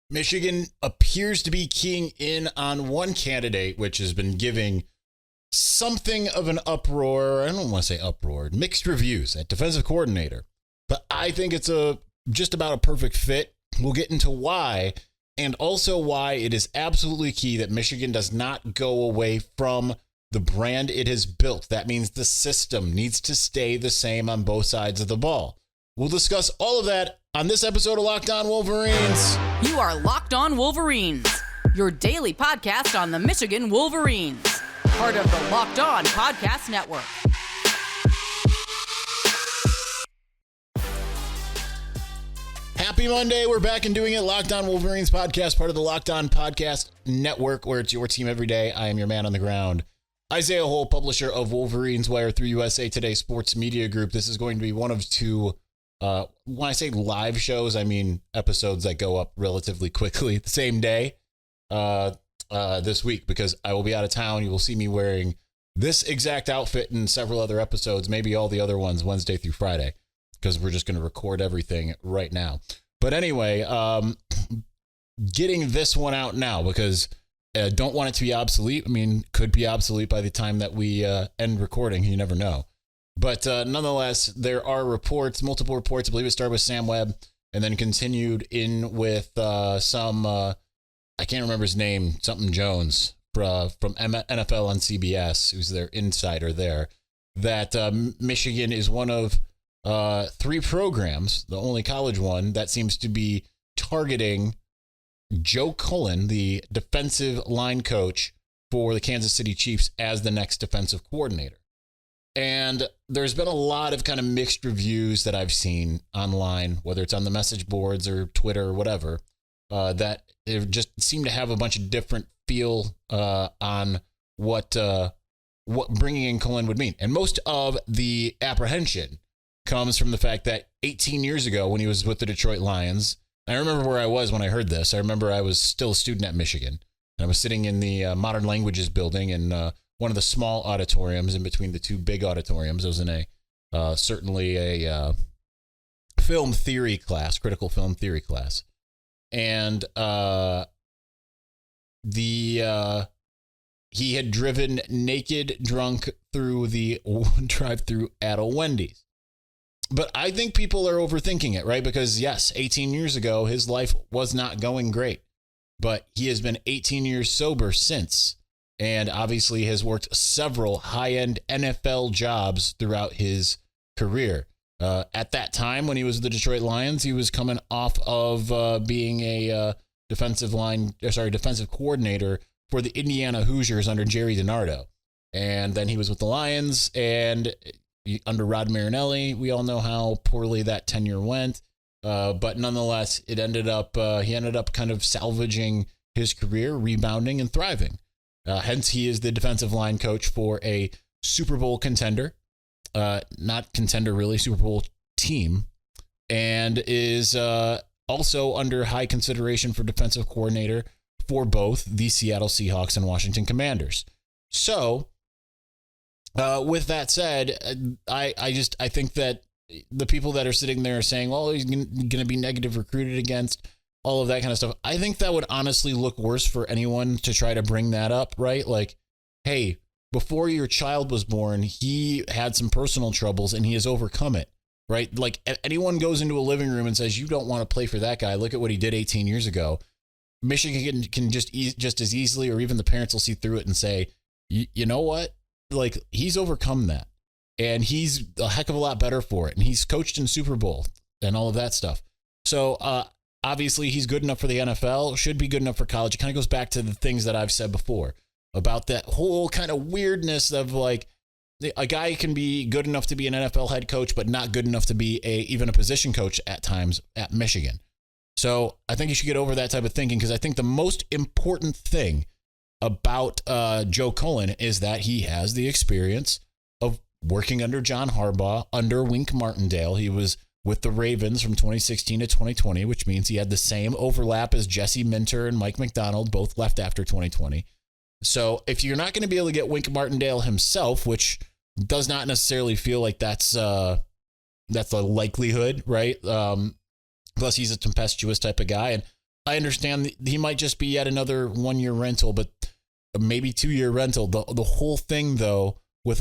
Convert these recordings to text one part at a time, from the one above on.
Michigan appears to be keying in on one candidate, which has been giving something of an uproar. I don't want to say uproar, mixed reviews at defensive coordinator. But I think it's just about a perfect fit. We'll get into why, and also why it is absolutely key that Michigan does not go away from the brand it has built. That means the system needs to stay the same on both sides of the ball. We'll discuss all of that on this episode of Locked On Wolverines. You are Locked On Wolverines, your daily podcast on the Michigan Wolverines, part of the Locked On Podcast Network. Happy Monday. We're back and doing it. Locked On Wolverines podcast, part of the Locked On Podcast Network, where it's your team every day. I am your man on the ground, Isaiah Hole, publisher of Wolverines Wire through USA Today Sports Media Group. This is going to be one of two, when I say live shows, I mean episodes that go up relatively quickly the same day this week, because I will be out of town. You will see me wearing this exact outfit in several other episodes, maybe all the other ones Wednesday through Friday, because we're just going to record everything right now. But anyway, getting this one out now because don't want it to be obsolete. I mean, could be obsolete by the time that we end recording. You never know. But nonetheless, there are reports, multiple reports. I believe it started with Sam Webb and then continued in with some, I can't remember his name, something Jones from NFL on CBS, who's their insider there, that Michigan is one of three programs, the only college one, that seems to be targeting Joe Cullen, the defensive line coach for the Kansas City Chiefs, as the next defensive coordinator. And there's been a lot of kind of mixed reviews that I've seen online, whether it's on the message boards or Twitter or whatever, that they just seem to have a bunch of different feel on what bringing in Cullen would mean. And most of the apprehension comes from the fact that 18 years ago, when he was with the Detroit Lions, I remember where I was when I heard this. I remember I was still a student at Michigan, and I was sitting in the Modern Languages building in one of the small auditoriums in between the two big auditoriums. I was in certainly a film theory class, critical film theory class, and he had driven naked, drunk through the drive-through at a Wendy's. But I think people are overthinking it, right? Because yes, 18 years ago, his life was not going great, but he has been 18 years sober since, and obviously has worked several high-end NFL jobs throughout his career. At that time, when he was with the Detroit Lions, he was coming off of being a defensive coordinator for the Indiana Hoosiers under Jerry DiNardo. And then he was with the Lions, and under Rod Marinelli, we all know how poorly that tenure went. But nonetheless, he ended up kind of salvaging his career, rebounding and thriving. Hence, he is the defensive line coach for a Super Bowl contender, not contender really, Super Bowl team, and is also under high consideration for defensive coordinator for both the Seattle Seahawks and Washington Commanders. So, with that said, I think that the people that are sitting there saying, well, he's going to be negative recruited against, all of that kind of stuff, I think that would honestly look worse for anyone to try to bring that up, right? Like, hey, before your child was born, he had some personal troubles and he has overcome it, right? Like, anyone goes into a living room and says, you don't want to play for that guy. Look at what he did 18 years ago. Michigan can just as easily, or even the parents will see through it and say, you know what? Like, he's overcome that, and he's a heck of a lot better for it. And he's coached in Super Bowl and all of that stuff. So obviously he's good enough for the NFL, should be good enough for college. It kind of goes back to the things that I've said before about that whole kind of weirdness of like, a guy can be good enough to be an NFL head coach, but not good enough to be even a position coach at times at Michigan. So I think you should get over that type of thinking, because I think the most important thing about Joe Cullen is that he has the experience of working under John Harbaugh, under Wink Martindale. He was with the Ravens from 2016 to 2020, which means he had the same overlap as Jesse Minter and Mike McDonald, both left after 2020. So if you're not going to be able to get Wink Martindale himself, which does not necessarily feel like that's a likelihood, right? Plus, he's a tempestuous type of guy. And I understand he might just be yet another 1 year rental, but maybe 2 year rental. The whole thing, though, with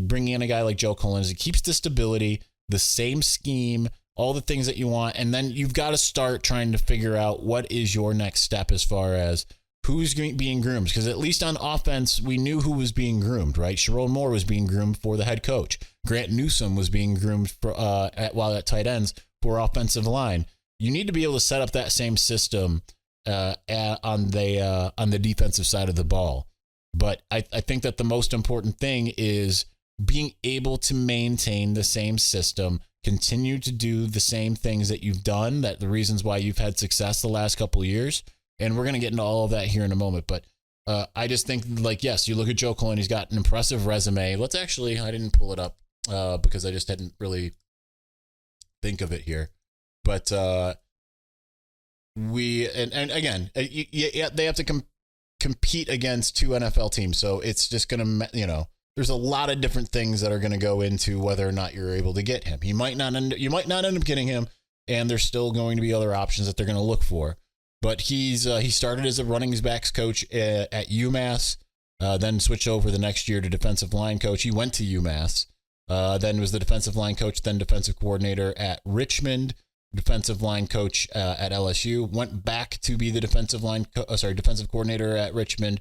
bringing in a guy like Joe Cullen is it keeps the stability, the same scheme, all the things that you want. And then you've got to start trying to figure out what is your next step as far as who's being groomed. Because at least on offense, we knew who was being groomed, right? Sherrone Moore was being groomed for the head coach. Grant Newsome was being groomed for while at tight ends for offensive line. You need to be able to set up that same system on the defensive side of the ball. But I think that the most important thing is being able to maintain the same system, continue to do the same things that you've done, that the reasons why you've had success the last couple of years. And we're going to get into all of that here in a moment. But I just think, like, yes, you look at Joe Cullen, he's got an impressive resume. I didn't pull it up because I just didn't really think of it here. But again, they have to compete against two NFL teams. So it's just going to, there's a lot of different things that are going to go into whether or not you're able to get him. You might not end up getting him, and there's still going to be other options that they're going to look for. But he started as a running backs coach at UMass, then switched over the next year to defensive line coach. He went to UMass, then was the defensive line coach, then defensive coordinator at Richmond, defensive line coach at LSU, went back to be the defensive coordinator at Richmond,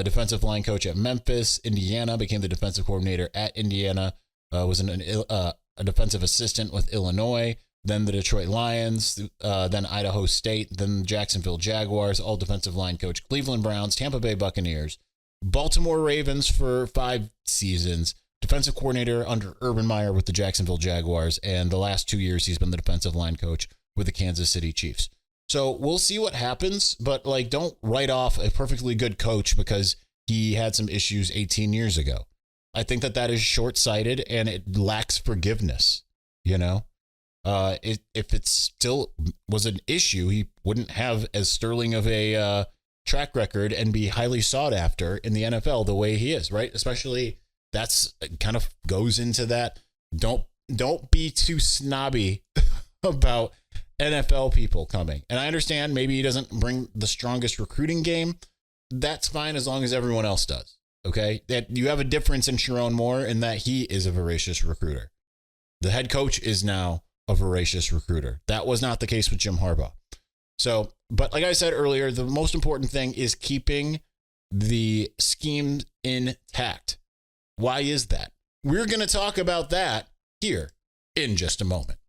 defensive line coach at Memphis, Indiana, became the defensive coordinator at Indiana, was a defensive assistant with Illinois, then the Detroit Lions, then Idaho State, then the Jacksonville Jaguars, all defensive line coach, Cleveland Browns, Tampa Bay Buccaneers, Baltimore Ravens for 5 seasons, defensive coordinator under Urban Meyer with the Jacksonville Jaguars, and the last 2 years he's been the defensive line coach with the Kansas City Chiefs. So we'll see what happens, but don't write off a perfectly good coach because he had some issues 18 years ago. I think that is short-sighted and it lacks forgiveness, If it still was an issue, he wouldn't have as sterling of a track record and be highly sought after in the NFL the way he is, right? Especially that's kind of goes into that. Don't be too snobby about NFL people coming. And I understand maybe he doesn't bring the strongest recruiting game. That's fine as long as everyone else does. Okay, that you have a difference in Sherrone Moore in that he is a voracious recruiter. The head coach is now a voracious recruiter. That was not the case with Jim Harbaugh. So, but like I said earlier, the most important thing is keeping the scheme intact. Why is that? We're going to talk about that here in just a moment.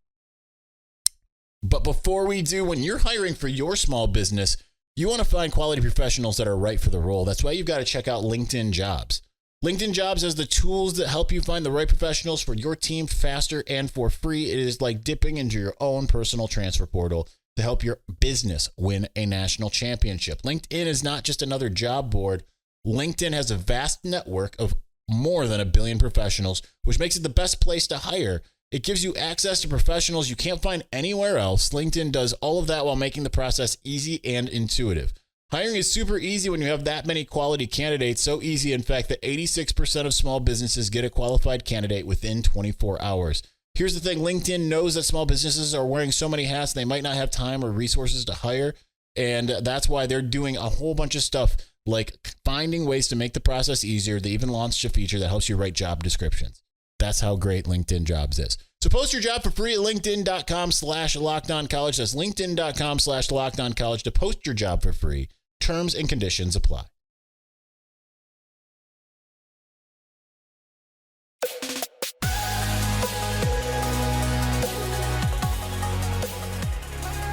But before we do, when you're hiring for your small business, you want to find quality professionals that are right for the role. That's why you've got to check out LinkedIn Jobs. LinkedIn Jobs has the tools that help you find the right professionals for your team faster and for free. It is like dipping into your own personal transfer portal to help your business win a national championship. LinkedIn is not just another job board. LinkedIn has a vast network of more than 1 billion professionals, which makes it the best place to hire. It gives you access to professionals you can't find anywhere else. LinkedIn does all of that while making the process easy and intuitive. Hiring is super easy when you have that many quality candidates. So easy, in fact, that 86% of small businesses get a qualified candidate within 24 hours. Here's the thing. LinkedIn knows that small businesses are wearing so many hats, they might not have time or resources to hire. And that's why they're doing a whole bunch of stuff like finding ways to make the process easier. They even launched a feature that helps you write job descriptions. That's how great LinkedIn Jobs is. So post your job for free at linkedin.com/lockedoncollege. That's linkedin.com/lockedoncollege to post your job for free. Terms and conditions apply.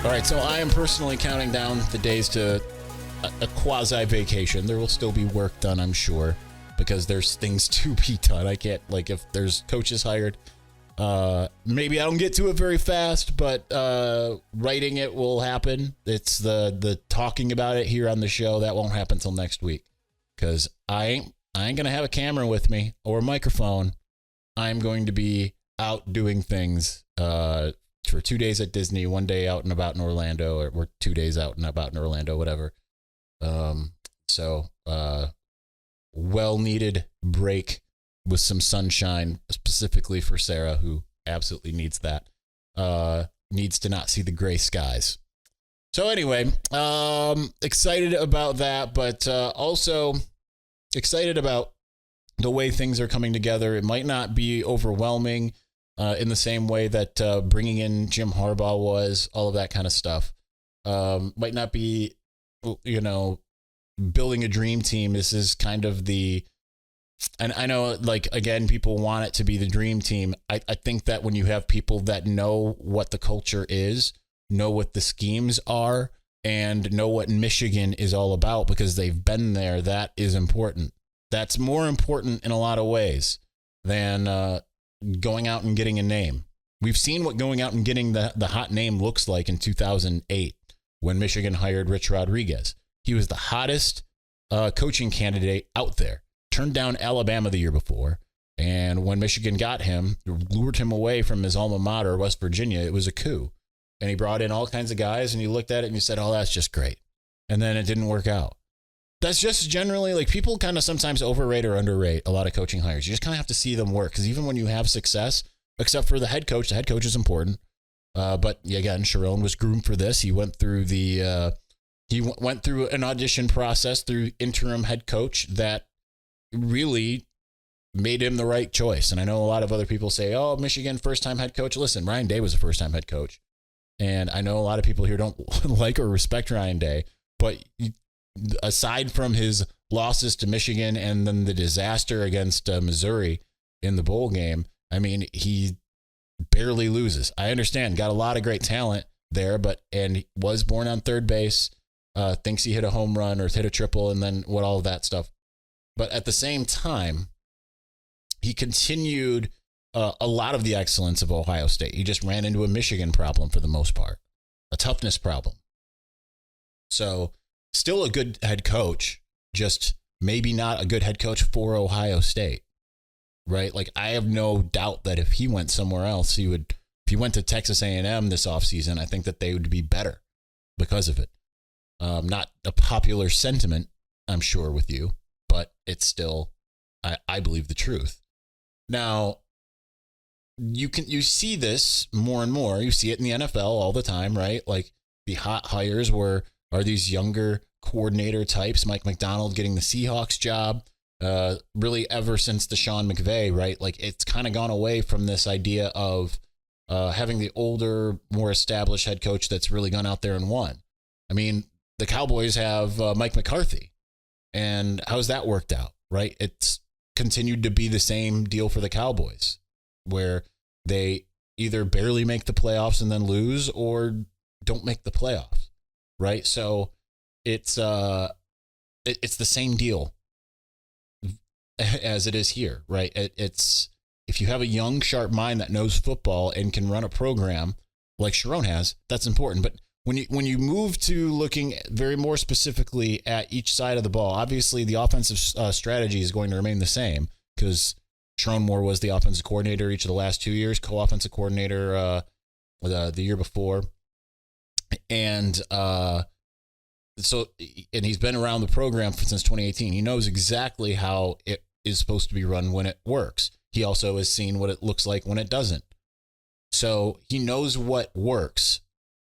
All right, so I am personally counting down the days to a quasi vacation. There will still be work done, I'm sure, because there's things to be done. I can't, if there's coaches hired, maybe I don't get to it very fast, but writing it will happen. It's the talking about it here on the show that won't happen until next week, because I ain't gonna have a camera with me or a microphone. I'm going to be out doing things for 2 days at Disney, 1 day out and about in Orlando, or 2 days out and about in Orlando, whatever. So well-needed break with some sunshine, specifically for Sarah, who absolutely needs that. Needs to not see the gray skies. So anyway, excited about that, but also excited about the way things are coming together. It might not be overwhelming in the same way that bringing in Jim Harbaugh was, all of that kind of stuff. Might not be, building a dream team. This is kind of and I know, like, again, people want it to be the dream team. I think that when you have people that know what the culture is, know what the schemes are, and know what Michigan is all about because they've been there, that is important. That's more important in a lot of ways than going out and getting a name. We've seen what going out and getting the hot name looks like in 2008 when Michigan hired Rich Rodriguez. He was the hottest coaching candidate out there. Turned down Alabama the year before. And when Michigan got him, lured him away from his alma mater, West Virginia, it was a coup. And he brought in all kinds of guys, and you looked at it and you said, oh, that's just great. And then it didn't work out. That's just generally, like, people kind of sometimes overrate or underrate a lot of coaching hires. You just kind of have to see them work, because even when you have success, except for the head coach is important. But again, Sharon was groomed for this. He went through went through an audition process through interim head coach that really made him the right choice. And I know a lot of other people say, oh, Michigan first-time head coach. Listen, Ryan Day was a first-time head coach. And I know a lot of people here don't like or respect Ryan Day, but aside from his losses to Michigan and then the disaster against Missouri in the bowl game, I mean, he barely loses. I understand, got a lot of great talent there, and he was born on third base, thinks he hit a home run or hit a triple, and then all of that stuff. But at the same time, he continued a lot of the excellence of Ohio State. He just ran into a Michigan problem for the most part, a toughness problem. So still a good head coach, just maybe not a good head coach for Ohio State, right? Like, I have no doubt that if he went somewhere else, if he went to Texas A&M this offseason, I think that they would be better because of it. Not a popular sentiment, I'm sure, with you, but it's still, I believe, the truth. Now, you see this more and more. You see it in the NFL all the time, right? Like, the hot hires are these younger coordinator types. Mike McDonald getting the Seahawks job, really ever since the Sean McVay, right? Like, it's kind of gone away from this idea of having the older, more established head coach that's really gone out there and won. I mean, the Cowboys have Mike McCarthy, and how's that worked out, right? It's continued to be the same deal for the Cowboys, where they either barely make the playoffs and then lose, or don't make the playoffs, right? So it's the same deal as it is here, right? It's if you have a young, sharp mind that knows football and can run a program like Sharon has, that's important. But when you move to looking very more specifically at each side of the ball, obviously the offensive strategy is going to remain the same, because Sharon Moore was the offensive coordinator each of the last 2 years, co-offensive coordinator the year before. And he's been around the program since 2018. He knows exactly how it is supposed to be run when it works. He also has seen what it looks like when it doesn't. So he knows what works.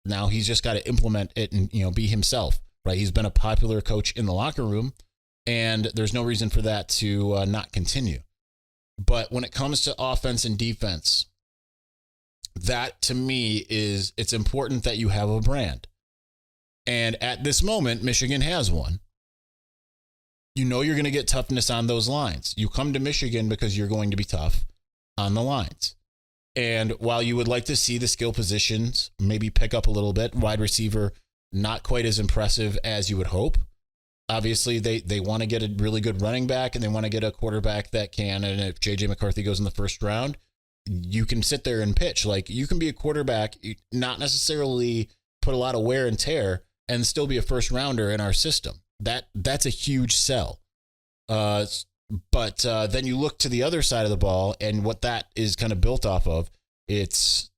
Now he's just got to implement it and, be himself, right? He's been a popular coach in the locker room, and there's no reason for that to not continue. But when it comes to offense and defense, that to me it's important that you have a brand. And at this moment, Michigan has one. You're going to get toughness on those lines. You come to Michigan because you're going to be tough on the lines. And while you would like to see the skill positions maybe pick up a little bit, wide receiver, not quite as impressive as you would hope. Obviously, they want to get a really good running back, and they want to get a quarterback that can. And if J.J. McCarthy goes in the first round, you can sit there and pitch. Like, you can be a quarterback, not necessarily put a lot of wear and tear, and still be a first rounder in our system. That's a huge sell. But then you look to the other side of the ball, and what that is kind of built off of, it's,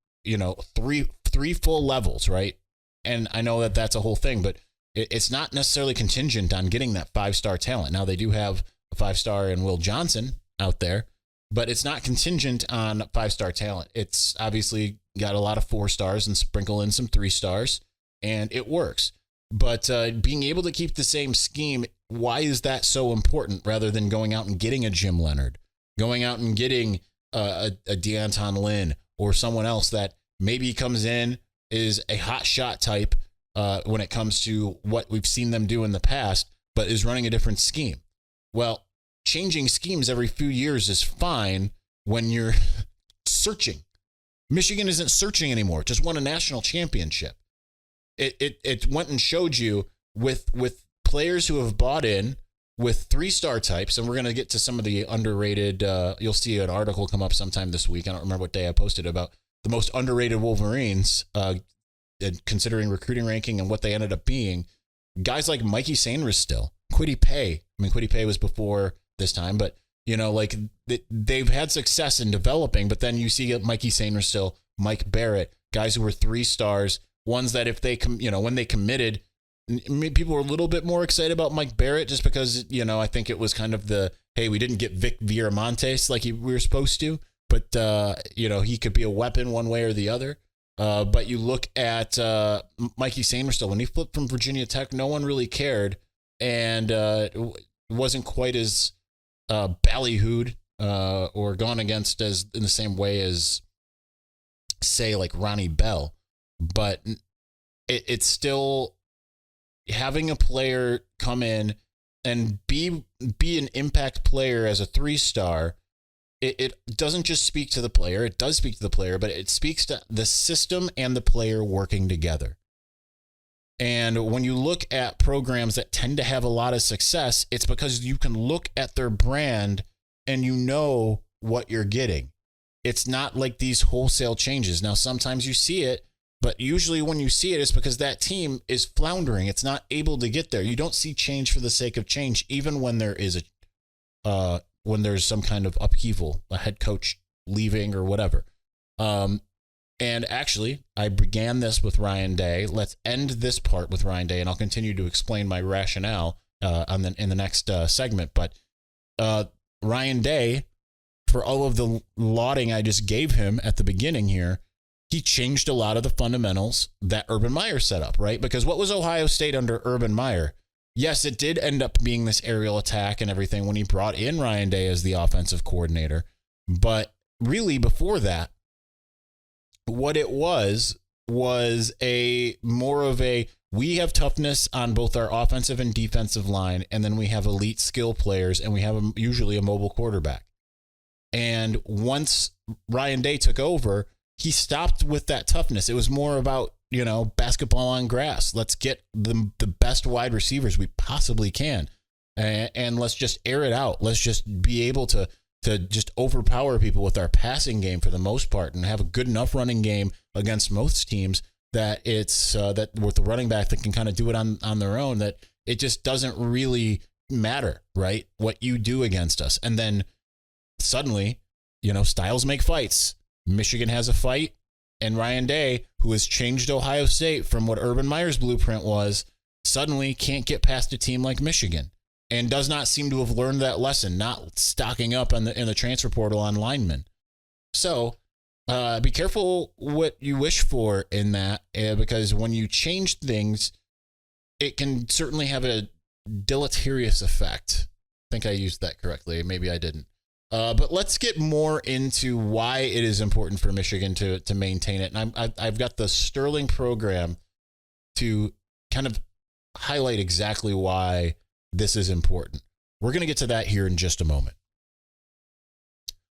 three full levels, right? And I know that that's a whole thing, but it's not necessarily contingent on getting that 5-star talent. Now, they do have a 5-star in Will Johnson out there, but it's not contingent on 5-star talent. It's obviously got a lot of 4 stars and sprinkle in some 3 stars. and it works. But being able to keep the same scheme, why is that so important rather than going out and getting a Jim Leonard, going out and getting a Deanton Lynn or someone else that maybe comes in, is a hot shot type when it comes to what we've seen them do in the past, but is running a different scheme. Well, changing schemes every few years is fine when you're searching. Michigan isn't searching anymore. It just won a national championship. It went and showed you with players who have bought in with 3-star types, and we're going to get to some of the underrated. You'll see an article come up sometime this week. I don't remember what day I posted about the most underrated Wolverines, considering recruiting ranking and what they ended up being. Guys like Mikey Sainris still, Kwity Paye. I mean, Kwity Paye was before this time, but like they've had success in developing. But then you see Mikey Sainris still, Mike Barrett, guys who were 3 stars, ones that if they when they committed, people were a little bit more excited about Mike Barrett just because I think it was kind of the, hey, we didn't get Vic Viramontes like we were supposed to, but he could be a weapon one way or the other. But you look at Mikey Sainris still, when he flipped from Virginia Tech, no one really cared, and it wasn't quite as ballyhooed or gone against as in the same way as, say, like Ronnie Bell. But it's still having a player come in and be an impact player as a 3-star. It doesn't just speak to the player. It does speak to the player, but it speaks to the system and the player working together. And when you look at programs that tend to have a lot of success, it's because you can look at their brand and you know what you're getting. It's not like these wholesale changes. Now, sometimes you see it, but usually when you see it, it's because that team is floundering. It's not able to get there. You don't see change for the sake of change, even when there is when there's some kind of upheaval, a head coach leaving or whatever. And actually, I began this with Ryan Day. Let's end this part with Ryan Day, and I'll continue to explain my rationale in the next segment. But Ryan Day, for all of the lauding I just gave him at the beginning here, he changed a lot of the fundamentals that Urban Meyer set up, right? Because what was Ohio State under Urban Meyer? Yes, it did end up being this aerial attack and everything when he brought in Ryan Day as the offensive coordinator. But really, before that, what it was a more of a, we have toughness on both our offensive and defensive line, and then we have elite skill players, and we have usually a mobile quarterback. And once Ryan Day took over, he stopped with that toughness. It was more about, basketball on grass. Let's get the best wide receivers we possibly can. And let's just air it out. Let's just be able to just overpower people with our passing game for the most part, and have a good enough running game against most teams that it's that with the running back that can kind of do it on their own, that it just doesn't really matter, right? What you do against us. And then suddenly, styles make fights. Michigan has a fight, and Ryan Day, who has changed Ohio State from what Urban Meyer's blueprint was, suddenly can't get past a team like Michigan, and does not seem to have learned that lesson, not stocking up in the transfer portal on linemen. So be careful what you wish for in that, because when you change things, it can certainly have a deleterious effect. I think I used that correctly. Maybe I didn't. But let's get more into why it is important for Michigan to maintain it. And I've got the Sterling program to kind of highlight exactly why this is important. We're going to get to that here in just a moment.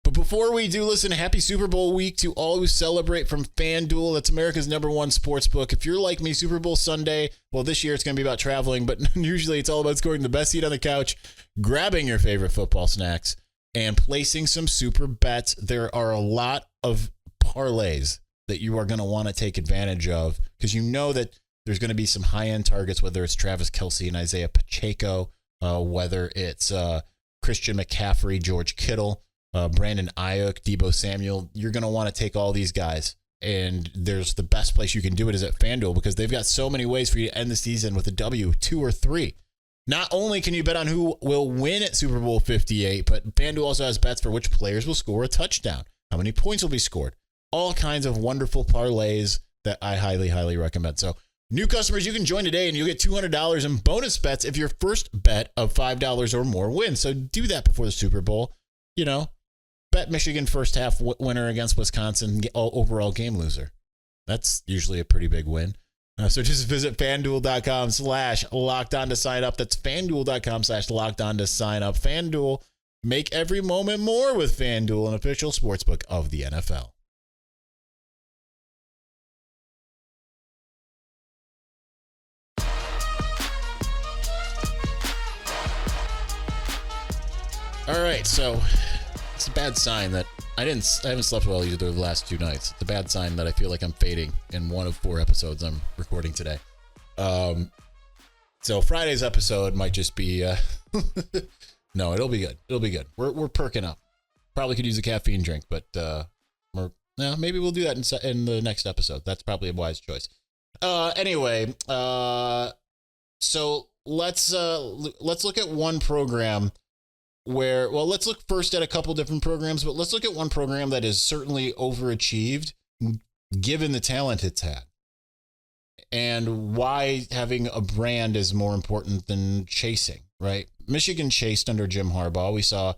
But before we do, listen, happy Super Bowl week to all who celebrate from FanDuel. That's America's #1 sports book. If you're like me, Super Bowl Sunday, well, this year it's going to be about traveling, but usually it's all about scoring the best seat on the couch, grabbing your favorite football snacks, and placing some super bets. There are a lot of parlays that you are going to want to take advantage of, because you know that there's going to be some high-end targets, whether it's Travis Kelce and Isaiah Pacheco, whether it's Christian McCaffrey, George Kittle, Brandon Ayuk, Deebo Samuel. You're going to want to take all these guys, and there's the best place you can do it is at FanDuel, because they've got so many ways for you to end the season with a W, 2 or 3. Not only can you bet on who will win at Super Bowl 58, but FanDuel also has bets for which players will score a touchdown, how many points will be scored, all kinds of wonderful parlays that I highly, highly recommend. So New customers, you can join today and you'll get $200 in bonus bets if your first bet of $5 or more wins. So do that before the Super Bowl. Bet Michigan first half winner against Wisconsin, overall game loser. That's usually a pretty big win. So just visit FanDuel.com/lockedon to sign up. That's FanDuel.com/lockedon to sign up. FanDuel, make every moment more with FanDuel, an official sportsbook of the NFL. All right, so it's a bad sign that I haven't slept well either of the last 2 nights. It's a bad sign that I feel like I'm fading in one of 4 episodes I'm recording today. So Friday's episode might just be no, it'll be good. It'll be good. We're perking up. Probably could use a caffeine drink, but maybe we'll do that in the next episode. That's probably a wise choice. Anyway, so let's look at one program let's look first at a couple different programs, but let's look at one program that is certainly overachieved given the talent it's had and why having a brand is more important than chasing, right? Michigan chased under Jim Harbaugh. We saw,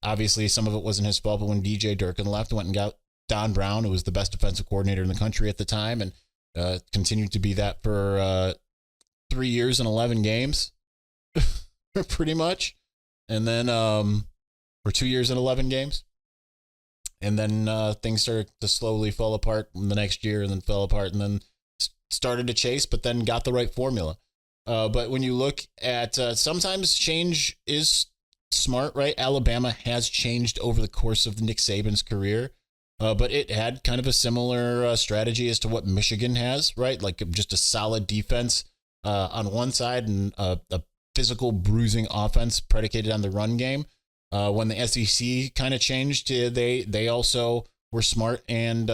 obviously some of it wasn't his fault, but when DJ Durkin left, went and got Don Brown, who was the best defensive coordinator in the country at the time, and continued to be that for 3 years and 11 games, pretty much. And then, or 2 years and 11 games. And then things started to slowly fall apart in the next year and then fell apart and then started to chase, but then got the right formula. But when you look at, sometimes change is smart, right? Alabama has changed over the course of Nick Saban's career, but it had kind of a similar strategy as to what Michigan has, right? Like just a solid defense on one side and a physical bruising offense predicated on the run game. When the SEC kind of changed, they also were smart and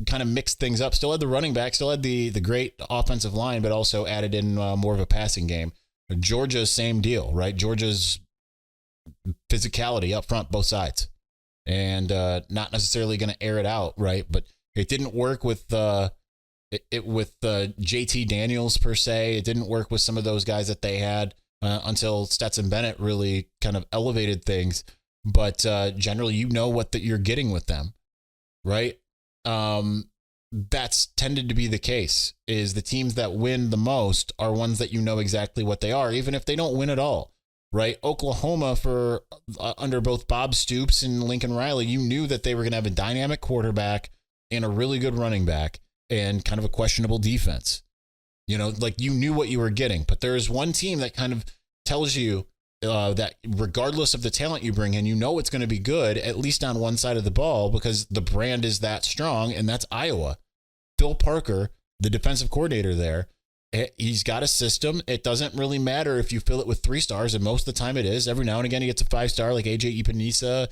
kind of mixed things up. Still had the running back, still had the great offensive line, but also added in more of a passing game. Georgia, same deal, right? Georgia's physicality up front, both sides, and not necessarily going to air it out, right? But it didn't work with JT Daniels per se. It didn't work with some of those guys that they had until Stetson Bennett really kind of elevated things. But generally, what you're getting with them, right? That's tended to be the case. Is the teams that win the most are ones that exactly what they are, even if they don't win at all, right? Oklahoma under both Bob Stoops and Lincoln Riley, you knew that they were going to have a dynamic quarterback and a really good running back and kind of a questionable defense. You knew what you were getting. But there's one team that kind of tells you that regardless of the talent you bring in, it's going to be good, at least on one side of the ball, because the brand is that strong, and that's Iowa. Phil Parker, the defensive coordinator there, he's got a system. It doesn't really matter if you fill it with 3 stars, and most of the time it is. Every now and again he gets a 5-star like AJ Epinesa.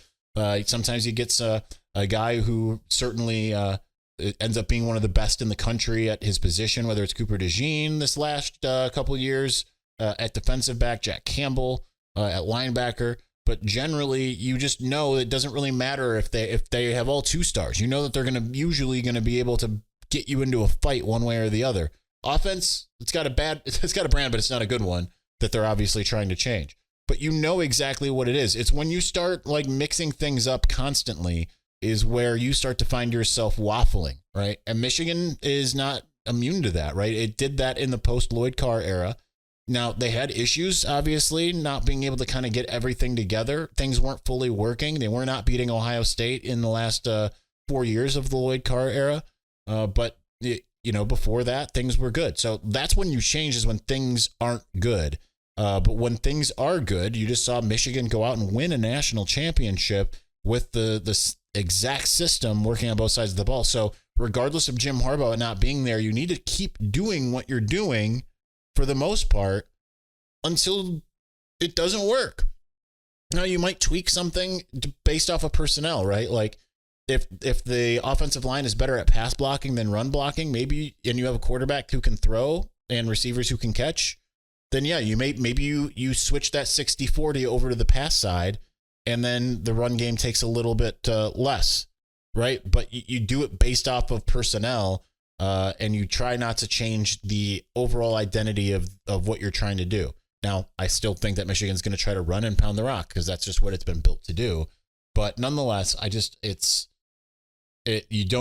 Sometimes he gets a guy who certainly it ends up being one of the best in the country at his position, whether it's Cooper DeJean this last couple of years at defensive back, Jack Campbell at linebacker. But generally, you just know it doesn't really matter if they have all 2 stars. You know that they're usually going to be able to get you into a fight one way or the other. Offense, it's got a brand, but it's not a good one that they're obviously trying to change. But you know exactly what it is. It's when you start mixing things up constantly is where you start to find yourself waffling, right? And Michigan is not immune to that, right? It did that in the post-Lloyd Carr era. Now, they had issues, obviously, not being able to kind of get everything together. Things weren't fully working. They were not beating Ohio State in the last 4 years of the Lloyd Carr era. But before that, things were good. So that's when you change, is when things aren't good. But when things are good, you just saw Michigan go out and win a national championship with the exact system working on both sides of the ball. So regardless of Jim Harbaugh not being there, you need to keep doing what you're doing for the most part until it doesn't work. Now, you might tweak something based off of personnel, right? Like if the offensive line is better at pass blocking than run blocking, maybe, and you have a quarterback who can throw and receivers who can catch, then yeah, maybe you switch that 60-40 over to the pass side, and then the run game takes a little bit less, right? But you do it based off of personnel and you try not to change the overall identity of what you're trying to do. Now, I still think that Michigan's going to try to run and pound the rock because that's just what it's been built to do. But nonetheless, you don't